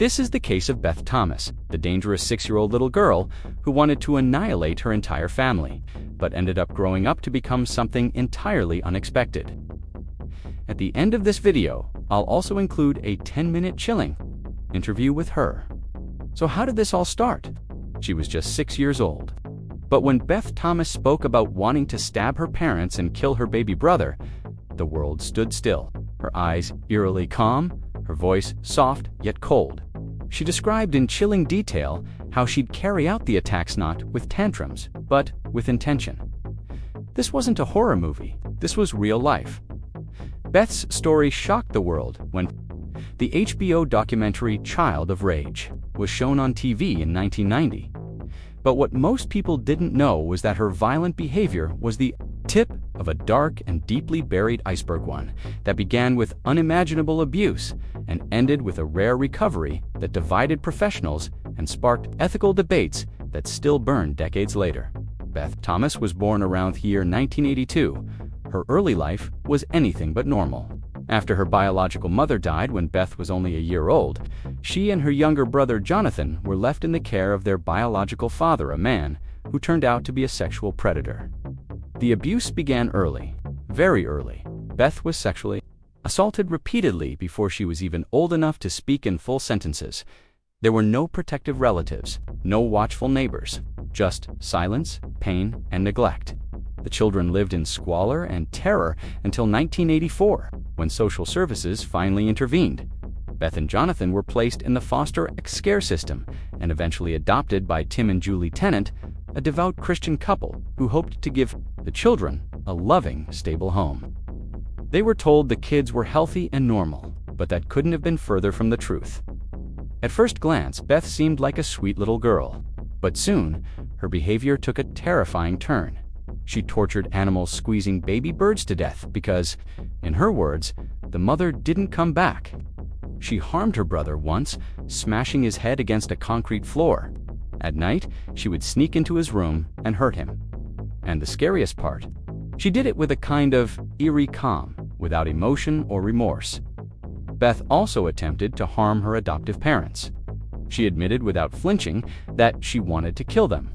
This is the case of Beth Thomas, the dangerous 6-year-old little girl who wanted to annihilate her entire family, but ended up growing up to become something entirely unexpected. At the end of this video, I'll also include a 10-minute chilling interview with her. So how did this all start? She was just 6 years old. But when Beth Thomas spoke about wanting to stab her parents and kill her baby brother, the world stood still, her eyes eerily calm, her voice soft yet cold. She described in chilling detail how she'd carry out the attacks not with tantrums, but with intention. This wasn't a horror movie, this was real life. Beth's story shocked the world when the HBO documentary Child of Rage was shown on TV in 1990. But what most people didn't know was that her violent behavior was the tip of a dark and deeply buried iceberg, one that began with unimaginable abuse and ended with a rare recovery that divided professionals and sparked ethical debates that still burn decades later. Beth Thomas was born around the year 1982. Her early life was anything but normal. After her biological mother died when Beth was only a year old, she and her younger brother Jonathan were left in the care of their biological father, a man who turned out to be a sexual predator. The abuse began early, very early. Beth was sexually assaulted repeatedly before she was even old enough to speak in full sentences. There were no protective relatives, no watchful neighbors, just silence, pain, and neglect. The children lived in squalor and terror until 1984, when social services finally intervened. Beth and Jonathan were placed in the foster care system and eventually adopted by Tim and Julie Tennant, a devout Christian couple who hoped to give the children a loving, stable home. They were told the kids were healthy and normal, but that couldn't have been further from the truth. At first glance, Beth seemed like a sweet little girl, but soon her behavior took a terrifying turn. She tortured animals, squeezing baby birds to death because, in her words, the mother didn't come back. She harmed her brother once, smashing his head against a concrete floor. At night, she would sneak into his room and hurt him. And the scariest part, she did it with a kind of eerie calm, without emotion or remorse. Beth also attempted to harm her adoptive parents. She admitted without flinching that she wanted to kill them.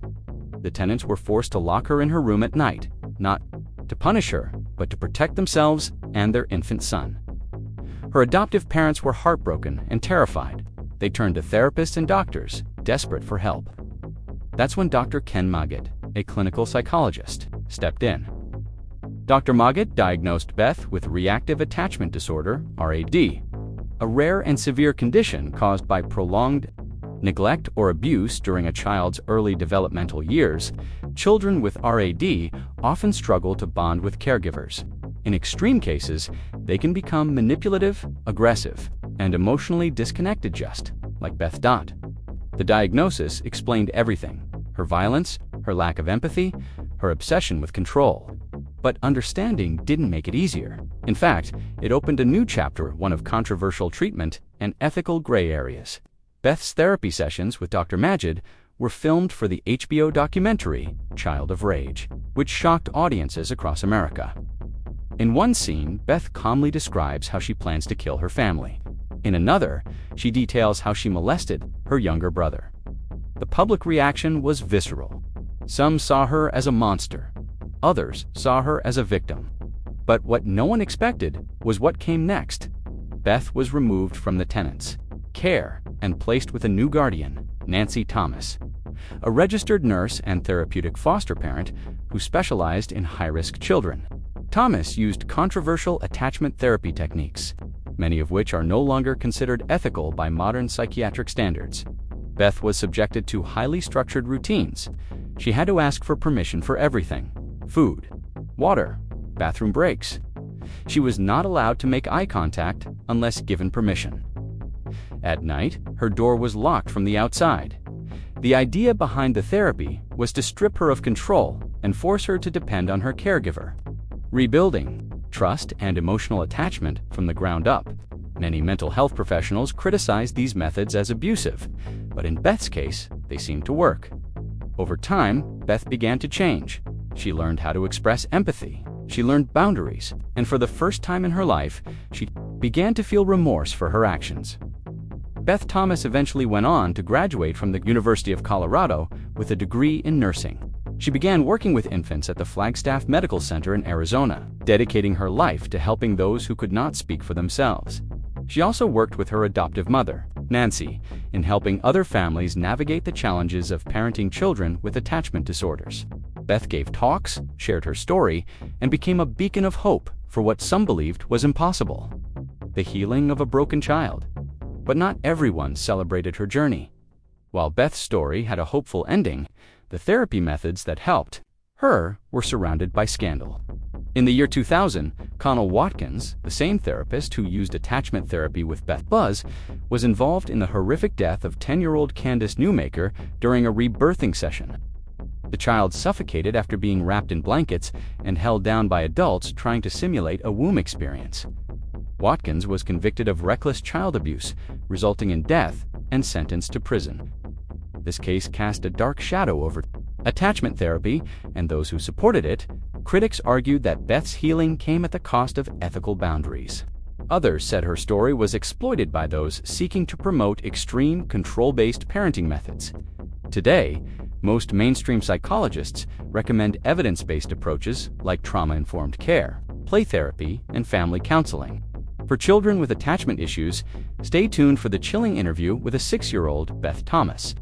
The tenants were forced to lock her in her room at night, not to punish her, but to protect themselves and their infant son. Her adoptive parents were heartbroken and terrified. They turned to therapists and doctors, desperate for help. That's when Dr. Ken Maggott, a clinical psychologist, stepped in. Dr. Maggott diagnosed Beth with reactive attachment disorder, RAD, a rare and severe condition caused by prolonged neglect or abuse during a child's early developmental years. Children with RAD often struggle to bond with caregivers. In extreme cases, they can become manipulative, aggressive, and emotionally disconnected, just like Beth. The diagnosis explained everything: her violence, her lack of empathy, her obsession with control. But understanding didn't make it easier. In fact, it opened a new chapter, one of controversial treatment and ethical gray areas. Beth's therapy sessions with Dr. Maggott were filmed for the HBO documentary Child of Rage, which shocked audiences across America. In one scene, Beth calmly describes how she plans to kill her family. In another, she details how she molested her younger brother. The public reaction was visceral. Some saw her as a monster. Others saw her as a victim. But what no one expected was what came next. Beth was removed from the tenants' care and placed with a new guardian, Nancy Thomas, a registered nurse and therapeutic foster parent who specialized in high-risk children. Thomas used controversial attachment therapy techniques, many of which are no longer considered ethical by modern psychiatric standards. Beth was subjected to highly structured routines. She had to ask for permission for everything: food, water, bathroom breaks. She was not allowed to make eye contact unless given permission. At night, her door was locked from the outside. The idea behind the therapy was to strip her of control and force her to depend on her caregiver, rebuilding trust and emotional attachment from the ground up. Many mental health professionals criticized these methods as abusive, but in Beth's case, they seemed to work. Over time, Beth began to change. She learned how to express empathy. She learned boundaries, and for the first time in her life, she began to feel remorse for her actions. Beth Thomas eventually went on to graduate from the University of Colorado with a degree in nursing. She began working with infants at the Flagstaff Medical Center in Arizona, dedicating her life to helping those who could not speak for themselves. She also worked with her adoptive mother, Nancy, in helping other families navigate the challenges of parenting children with attachment disorders. Beth gave talks, shared her story, and became a beacon of hope for what some believed was impossible: the healing of a broken child. But not everyone celebrated her journey. While Beth's story had a hopeful ending, the therapy methods that helped her were surrounded by scandal. In the year 2000, Connell Watkins, the same therapist who used attachment therapy with Beth Buzz, was involved in the horrific death of 10-year-old Candace Newmaker during a rebirthing session. The child suffocated after being wrapped in blankets and held down by adults trying to simulate a womb experience. Watkins was convicted of reckless child abuse, resulting in death, and sentenced to prison. This case cast a dark shadow over attachment therapy and those who supported it. Critics argued that Beth's healing came at the cost of ethical boundaries. Others said her story was exploited by those seeking to promote extreme, control-based parenting methods. Today, most mainstream psychologists recommend evidence-based approaches like trauma-informed care, play therapy, and family counseling. For children with attachment issues, stay tuned for the chilling interview with a 6-year-old Beth Thomas.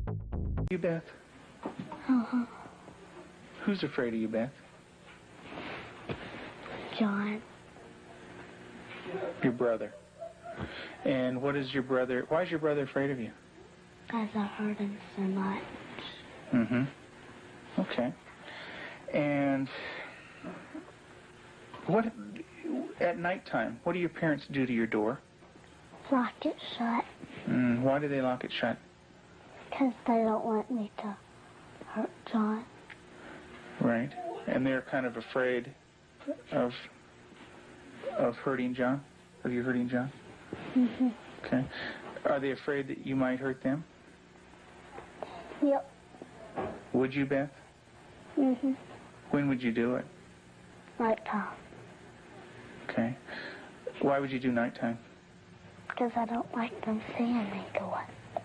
You, Beth? Uh-huh. Who's afraid of you, Beth? John. Your brother. And what is your brother? Why is your brother afraid of you? Because I hurt him so much. Mm-hmm. Okay. And what, at nighttime, what do your parents do to your door? Lock it shut. Why do they lock it shut? Because they don't want me to hurt John. Right. And they're kind of afraid of hurting John? Of you hurting John? Mm-hmm. Okay. Are they afraid that you might hurt them? Yep. Would you, Beth? Mm-hmm. When would you do it? Nighttime. Okay. Why would you do nighttime? Because I don't like them seeing me do it.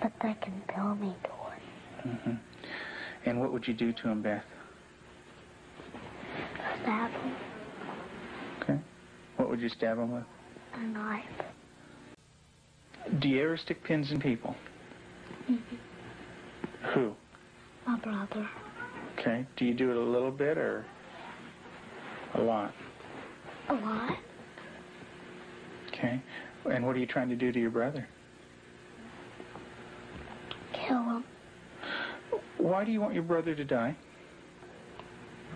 But they can feel me do it. Mm-hmm. And what would you do to him, Beth? Stab them. Okay. What would you stab him with? A knife. Do you ever stick pins in people? Mm-hmm. Who? My brother. Okay. Do you do it a little bit or a lot? A lot. Okay. And what are you trying to do to your brother? Kill him. Why do you want your brother to die?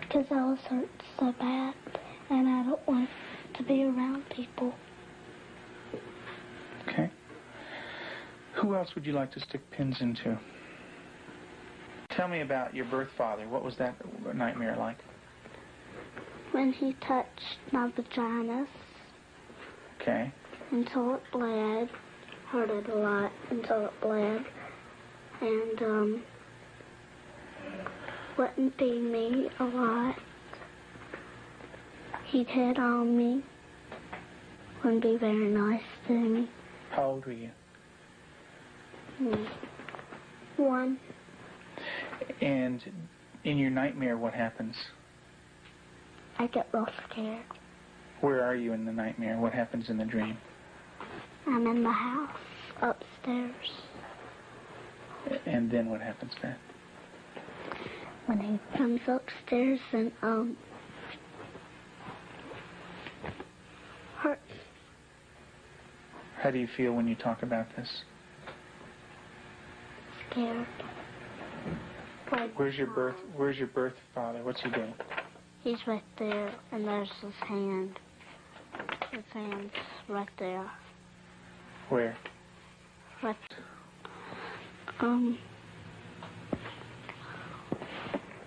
Because I was hurt so bad, and I don't want to be around people. Okay. Who else would you like to stick pins into? Tell me about your birth father. What was that nightmare like? When he touched my vagina Okay. until it bled, hurt it a lot until it bled, and wouldn't feed me a lot. He'd hit on me, wouldn't be very nice to me. How old were you? 1. And in your nightmare, what happens? I get real scared. Where are you in the nightmare? What happens in the dream? I'm in the house, upstairs. And then what happens, Beth? When he comes upstairs and, hurts. How do you feel when you talk about this? Scared. Where's your birth father? What's he doing? He's right there, and there's his hand. His hand's right there. Where? Right.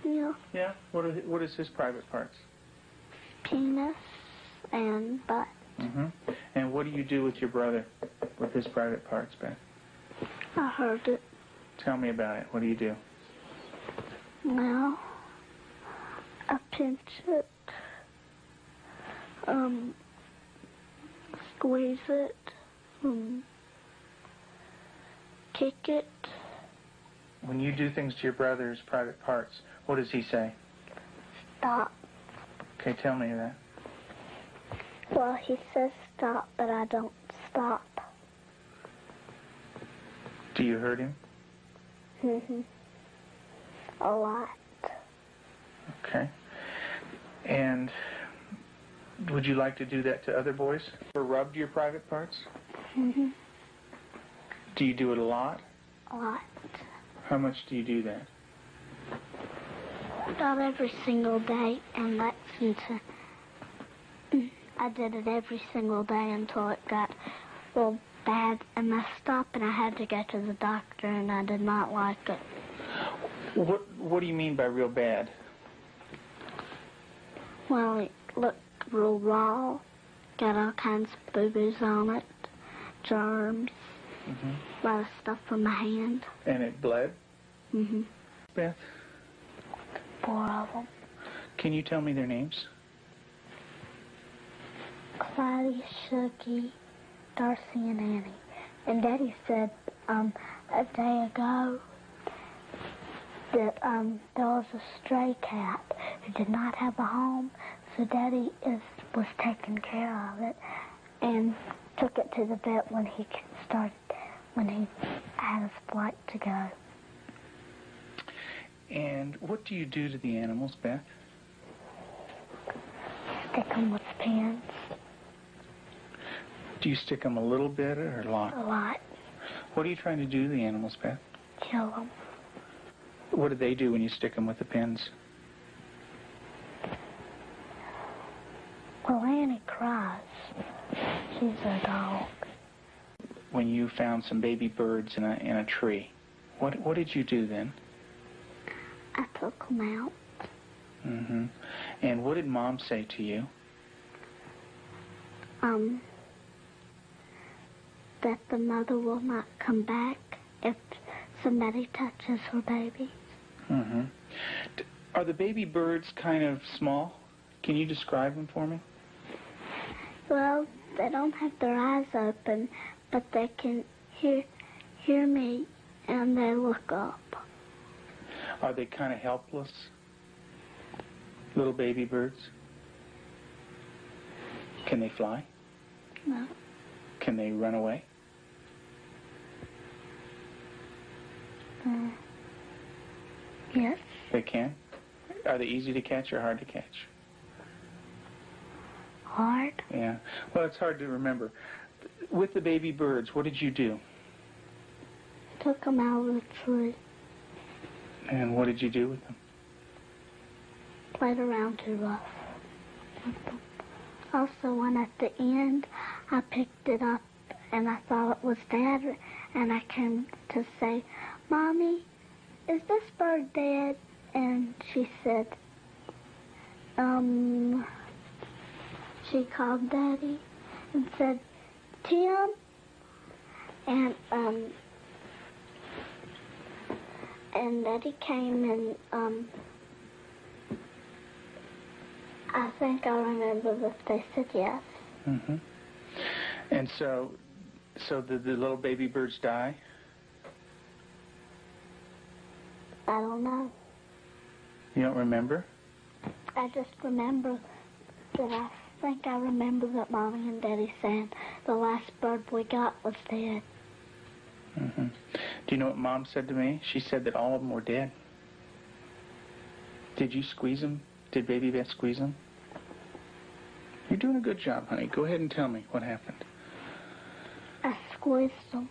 Yeah. Yeah. What is his private parts? Penis and butt. Mm-hmm. And what do you do with your brother, with his private parts, Beth? I heard it. Tell me about it. What do you do? Well, I pinch it. Squeeze it. kick it. When you do things to your brother's private parts, what does he say? Stop. Okay, tell me that. Well, he says stop, but I don't stop. Do you hurt him? A lot. Okay. And would you like to do that to other boys? Or rubbed your private parts? Do you do it a lot? A lot. How much do you do that? Not every single day in Lexington. I did it every single day until it got real bad and messed up, and I had to go to the doctor, and I did not like it. What do you mean by real bad? Well, it looked real raw, got all kinds of boo-boos on it, germs, a lot of stuff from my hand. And it bled? Beth? 4 of them. Can you tell me their names? Clyde, Shuggy, Darcy, and Annie. And Daddy said a day ago that there was a stray cat who did not have a home, so Daddy was taking care of it and took it to the vet when he had his flight to go. And what do you do to the animals, Beth? Stick them with pins. Do you stick them a little bit or a lot? A lot. What are you trying to do to the animals, Beth? Kill them. What do they do when you stick them with the pins? Well, Annie cries. She's a dog. When you found some baby birds in a tree, what did you do then? I took them out. And what did Mom say to you? That the mother will not come back if somebody touches her baby. Are the baby birds kind of small? Can you describe them for me? Well, they don't have their eyes open, but they can hear me, and they look up. Are they kind of helpless? Little baby birds? Can they fly? No. Can they run away? Yes. They can? Are they easy to catch or hard to catch? Hard. Yeah. Well, it's hard to remember. With the baby birds, what did you do? Took them out of the tree. And what did you do with them? Played around too rough. Also, when at the end, I picked it up and I thought it was Dad, and I came to say, Mommy, is this bird dead? And she said, she called Daddy and said, Tim, and Daddy came and, I think I remember that they said yes. And so did the little baby birds die? I don't know. You don't remember? I just remember that I remember that Mommy and Daddy saying the last bird we got was dead. Do you know what Mom said to me? She said that all of them were dead. Did you squeeze them? Did Baby Beth squeeze them? You're doing a good job, honey. Go ahead and tell me what happened. I squeezed them.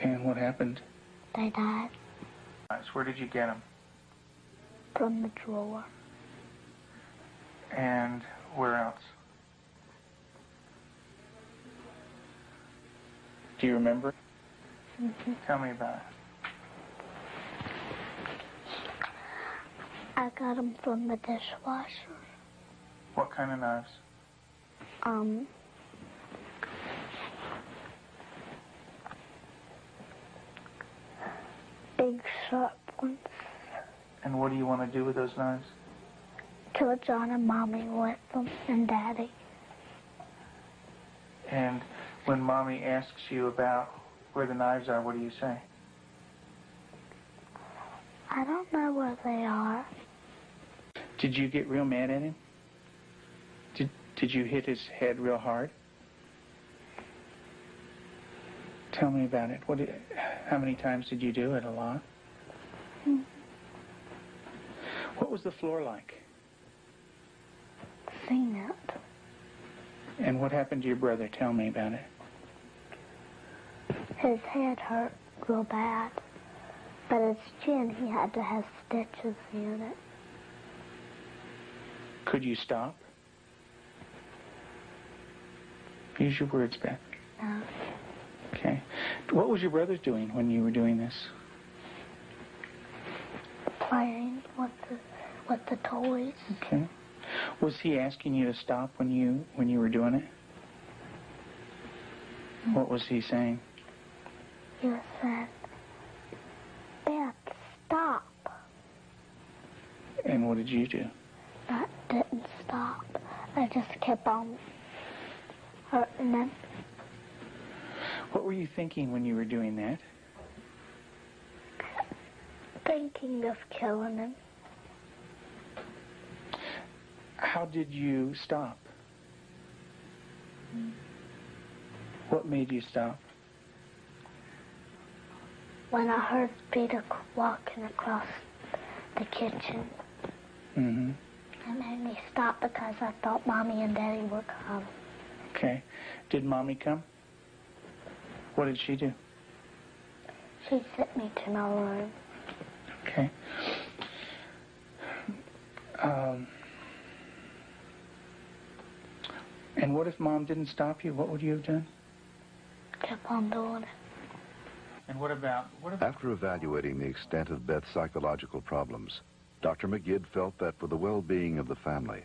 And what happened? They died. Where did you get them? From the drawer. And where else? Do you remember? Tell me about it. I got them from the dishwasher. What kind of knives? Big sharp ones. And what do you want to do with those knives? Kill John and Mommy with them, and Daddy. And when Mommy asks you about where the knives are, what do you say? I don't know where they are. Did you get real mad at him? Did you hit his head real hard? Tell me about it. How many times did you do it? A lot? What was the floor like? Cement. And what happened to your brother? Tell me about it. His head hurt real bad, but his chin, he had to have stitches in it. Could you stop? Use your words, Beth. No. Okay. What was your brother doing when you were doing this? Playing with the toys. Okay. Was he asking you to stop when you were doing it? What was he saying? He said, Beth, stop. And what did you do? I didn't stop. I just kept on hurting him. What were you thinking when you were doing that? Thinking of killing him. How did you stop? What made you stop? When I heard Peter walking across the kitchen, Mm-hmm. it made me stop because I thought Mommy and Daddy would come. Okay. Did Mommy come? What did she do? She sent me to my room. Okay. And what if Mom didn't stop you? What would you have done? Kept on doing it. And what about... After evaluating the extent of Beth's psychological problems, Dr. McGidd felt that for the well-being of the family,